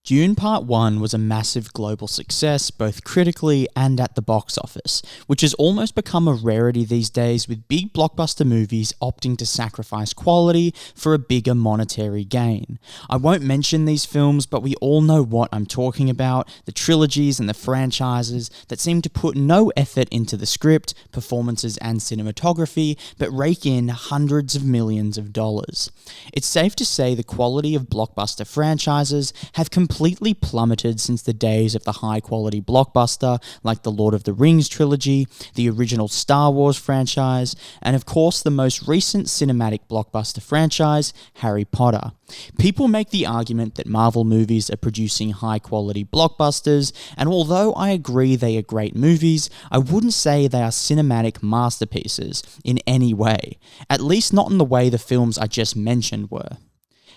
Dune Part 1 was a massive global success, both critically and at the box office, which has almost become a rarity these days with big blockbuster movies opting to sacrifice quality for a bigger monetary gain. I won't mention these films, but we all know what I'm talking about, the trilogies and the franchises that seem to put no effort into the script, performances and cinematography, but rake in hundreds of millions of dollars. It's safe to say the quality of blockbuster franchises have completely plummeted since the days of the high-quality blockbuster like the Lord of the Rings trilogy, the original Star Wars franchise, and of course the most recent cinematic blockbuster franchise, Harry Potter. People make the argument that Marvel movies are producing high-quality blockbusters, and although I agree they are great movies, I wouldn't say they are cinematic masterpieces in any way, at least not in the way the films I just mentioned were.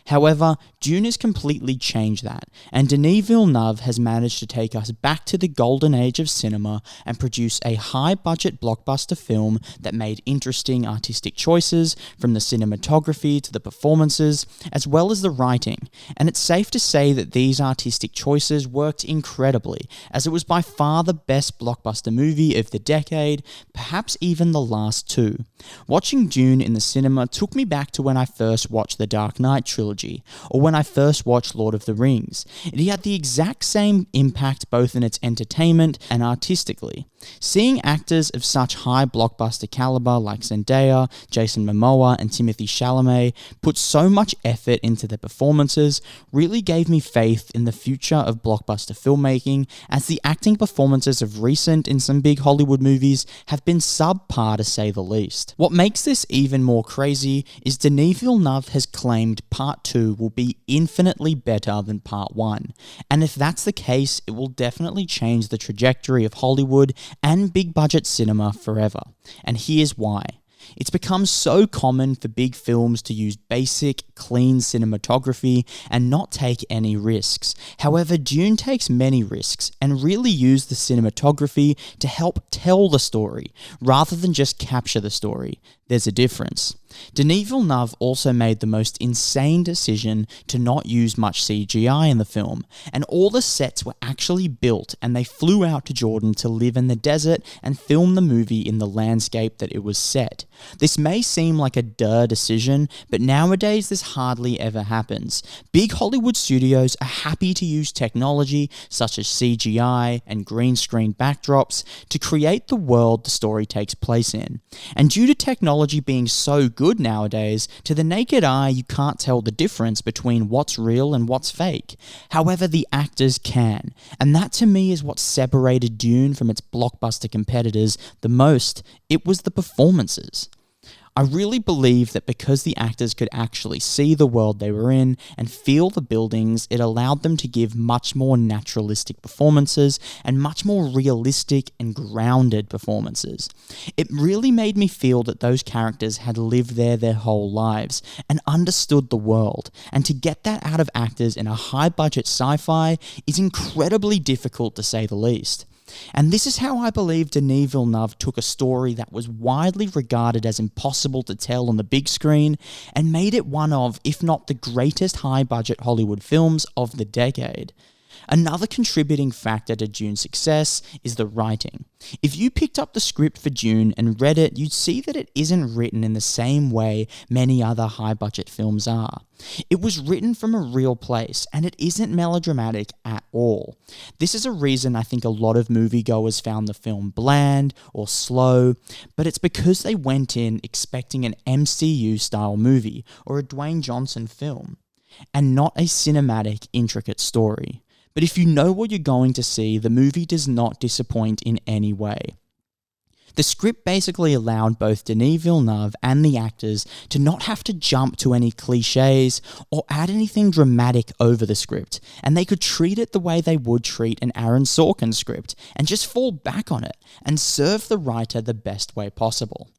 However, Dune has completely changed that, and Denis Villeneuve has managed to take us back to the golden age of cinema and produce a high-budget blockbuster film that made interesting artistic choices, from the cinematography to the performances, as well as the writing, and it's safe to say that these artistic choices worked incredibly, as it was by far the best blockbuster movie of the decade, perhaps even the last two. Watching Dune in the cinema took me back to when I first watched the Dark Knight trilogy, or when I first watched Lord of the Rings. It had the exact same impact both in its entertainment and artistically. Seeing actors of such high blockbuster caliber like Zendaya, Jason Momoa and Timothée Chalamet put so much effort into their performances really gave me faith in the future of blockbuster filmmaking, as the acting performances of recent in some big Hollywood movies have been subpar to say the least. What makes this even more crazy is Denis Villeneuve has claimed Part 2 will be infinitely better than Part 1, and if that's the case, it will definitely change the trajectory of Hollywood and big budget cinema forever. And here's why. It's become so common for big films to use basic, clean cinematography and not take any risks. However, Dune takes many risks and really used the cinematography to help tell the story, rather than just capture the story. There's a difference. Denis Villeneuve also made the most insane decision to not use much CGI in the film, and all the sets were actually built and they flew out to Jordan to live in the desert and film the movie in the landscape that it was set. This may seem like a decision, but nowadays this hardly ever happens. Big Hollywood studios are happy to use technology such as CGI and green screen backdrops to create the world the story takes place in. And due to technology being so good nowadays, to the naked eye you can't tell the difference between what's real and what's fake. However, the actors can, and that to me is what separated Dune from its blockbuster competitors the most. It was the performances. I really believe that because the actors could actually see the world they were in and feel the buildings, it allowed them to give much more naturalistic performances and much more realistic and grounded performances. It really made me feel that those characters had lived there their whole lives and understood the world, and to get that out of actors in a high-budget sci-fi is incredibly difficult to say the least. And this is how I believe Denis Villeneuve took a story that was widely regarded as impossible to tell on the big screen and made it one of, if not the greatest high-budget Hollywood films of the decade. Another contributing factor to Dune's success is the writing. If you picked up the script for Dune and read it, you'd see that it isn't written in the same way many other high-budget films are. It was written from a real place, and it isn't melodramatic at all. This is a reason I think a lot of moviegoers found the film bland or slow, but it's because they went in expecting an MCU-style movie or a Dwayne Johnson film, and not a cinematic, intricate story. But if you know what you're going to see, the movie does not disappoint in any way. The script basically allowed both Denis Villeneuve and the actors to not have to jump to any cliches or add anything dramatic over the script, and they could treat it the way they would treat an Aaron Sorkin script and just fall back on it and serve the writer the best way possible.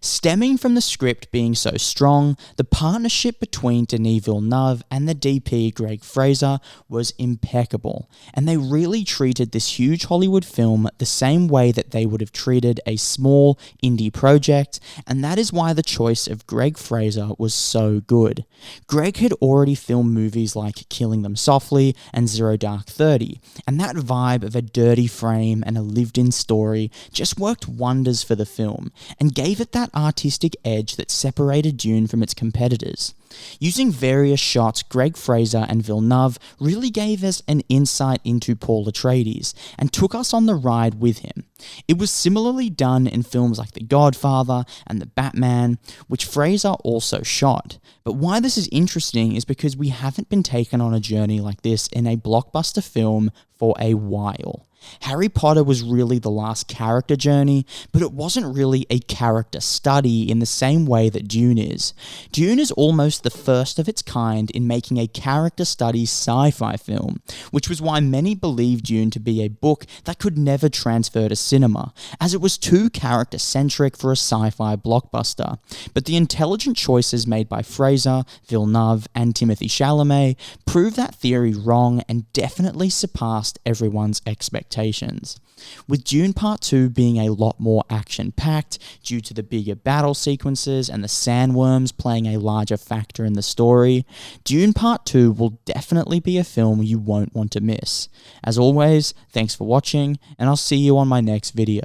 Stemming from the script being so strong, the partnership between Denis Villeneuve and the DP Greg Fraser was impeccable, and they really treated this huge Hollywood film the same way that they would have treated a small indie project, and that is why the choice of Greg Fraser was so good. Greg had already filmed movies like Killing Them Softly and Zero Dark 30, and that vibe of a dirty frame and a lived-in story just worked wonders for the film, and gave it that artistic edge that separated Dune from its competitors. Using various shots, Greg Fraser and Villeneuve really gave us an insight into Paul Atreides and took us on the ride with him. It was similarly done in films like The Godfather and The Batman, which Fraser also shot. But why this is interesting is because we haven't been taken on a journey like this in a blockbuster film for a while. Harry Potter was really the last character journey, but it wasn't really a character study in the same way that Dune is. Dune is almost the first of its kind in making a character study sci-fi film, which was why many believe Dune to be a book that could never transfer to cinema, as it was too character-centric for a sci-fi blockbuster. But the intelligent choices made by Fraser, Villeneuve, and Timothée Chalamet proved that theory wrong and definitely surpassed everyone's expectations. With Dune Part 2 being a lot more action-packed due to the bigger battle sequences and the sandworms playing a larger factor in the story, Dune Part 2 will definitely be a film you won't want to miss. As always, thanks for watching, and I'll see you on my next video.